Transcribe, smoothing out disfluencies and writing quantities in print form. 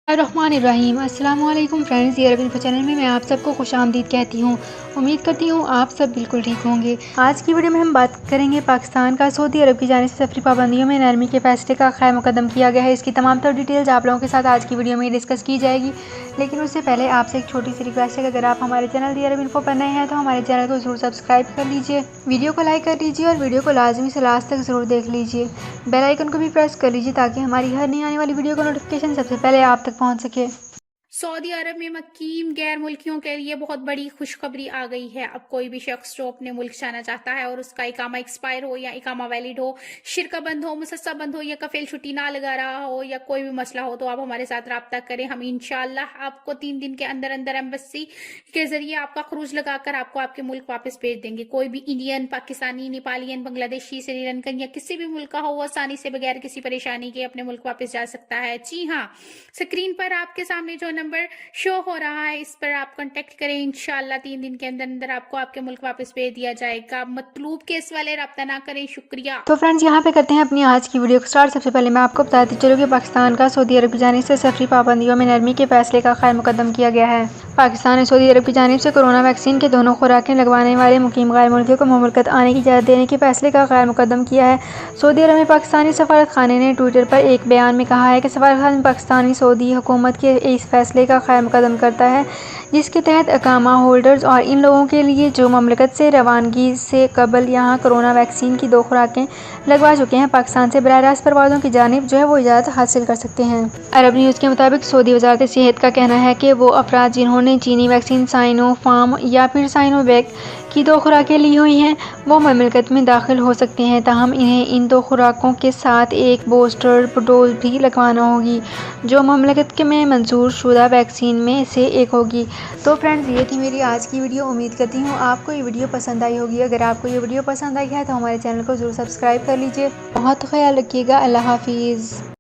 الرحمن الرحیم۔ السلام علیکم فرینڈز، یہ عربی انفو چینل میں آپ سب کو خوش آمدید کہتی ہوں۔ امید کرتی ہوں آپ سب بالکل ٹھیک ہوں گے۔ آج کی ویڈیو میں ہم بات کریں گے پاکستان کا سعودی عرب کی جانب سے سفری پابندیوں میں نرمی کے فیصلے کا خیر مقدم کیا گیا ہے۔ اس کی تمام تر ڈیٹیلز آپ لوگوں کے ساتھ آج کی ویڈیو میں ڈسکس کی جائے گی، لیکن اس سے پہلے آپ سے ایک چھوٹی سی ریکویسٹ ہے کہ اگر آپ ہمارے چینل دی عربی انفو پر نئے ہیں تو ہمارے چینل کو ضرور سبسکرائب کر لیجئے، ویڈیو کو لائک کر لیجئے اور ویڈیو کو لازمی سے لاسٹ تک ضرور دیکھ لیجئے۔ بیل آئیکن کو بھی پریس کر لیجئے تاکہ ہماری ہر نئی آنے والی ویڈیو کا نوٹیفیکیشن سب سے پہلے آپ تک پہنچ سکے۔ سعودی عرب میں مقیم غیر ملکیوں کے لیے بہت بڑی خوشخبری آ گئی ہے۔ اب کوئی بھی شخص جو اپنے ملک جانا چاہتا ہے اور اس کا اقامہ ایکسپائر ہو یا اقامہ ویلڈ ہو، شرکہ بند ہو، مسسہ بند ہو یا کفیل چھٹی نہ لگا رہا ہو یا کوئی بھی مسئلہ ہو تو آپ ہمارے ساتھ رابطہ کریں۔ ہم انشاءاللہ آپ کو 3 دن کے اندر ایمبیسی کے ذریعے آپ کا خروج لگا کر آپ کو آپ کے ملک واپس بھیج دیں گے۔ کوئی بھی انڈین، پاکستانی، نیپالین، بنگلہ دیشی، سری لنکن یا کسی بھی ملک کا ہو، وہ آسانی سے بغیر کسی پریشانی کے اپنے ملک واپس جا سکتا ہے۔ جی ہاں، سکرین پر آپ کے سامنے جو نمبر شو ہو رہا ہے اس پر آپ کنٹیکٹ کریں۔ انشاءاللہ 3 دن کے اندر آپ کو آپ کے ملک واپس بھیج دیا جائے گا۔ مطلوب کیس والے رابطہ نہ کریں۔ شکریہ۔ تو فرینڈز، یہاں پہ کرتے ہیں اپنی آج کی ویڈیو کو سٹارٹ۔ سب سے پہلے میں آپ کو بتاتی چلوں کہ پاکستان کا سعودی عرب کی جانب سے سفری پابندیوں میں نرمی کے فیصلے کا خیر مقدم کیا گیا ہے۔ پاکستان نے سعودی عرب کی جانب سے کورونا ویکسین کے دونوں خوراکیں لگوانے والے مقیم غیر ملکیوں کو مملکت آنے کی اجازت دینے کے فیصلے کا خیر مقدم کیا ہے۔ سعودی عرب میں پاکستانی سفارت خانے نے ٹوئٹر پر ایک بیان میں کہا ہے کہ سفارت خانہ پاکستانی سعودی حکومت کے اس فیصلے کا خیر مقدم کرتا ہے جس کے تحت اقامہ ہولڈرز اور ان لوگوں کے لیے جو مملکت سے روانگی سے قبل یہاں کورونا ویکسین کی 2 خوراکیں لگوا چکے ہیں، پاکستان سے براہ راست پروازوں کی جانب وہ اجازت حاصل کر سکتے ہیں۔ عرب نیوز کے مطابق سعودی وزارت صحت کا کہنا ہے کہ وہ افراد جنہوں نے چینی ویکسین سائنو فارم یا پھر سائنو ویک کی 2 خوراکیں لی ہوئی ہیں وہ مملکت میں داخل ہو سکتے ہیں، تاہم انہیں ان 2 خوراکوں کے ساتھ ایک بوسٹر ڈوز بھی لگوانا ہوگی جو مملکت میں منظور شدہ ویکسین میں سے ایک ہوگی۔ تو فرینڈز، یہ تھی میری آج کی ویڈیو۔ امید کرتی ہوں آپ کو یہ ویڈیو پسند آئی ہوگی۔ اگر آپ کو یہ ویڈیو پسند آئی ہے تو ہمارے چینل کو ضرور سبسکرائب کر لیجئے۔ بہت خیال رکھیے گا۔ اللہ حافظ۔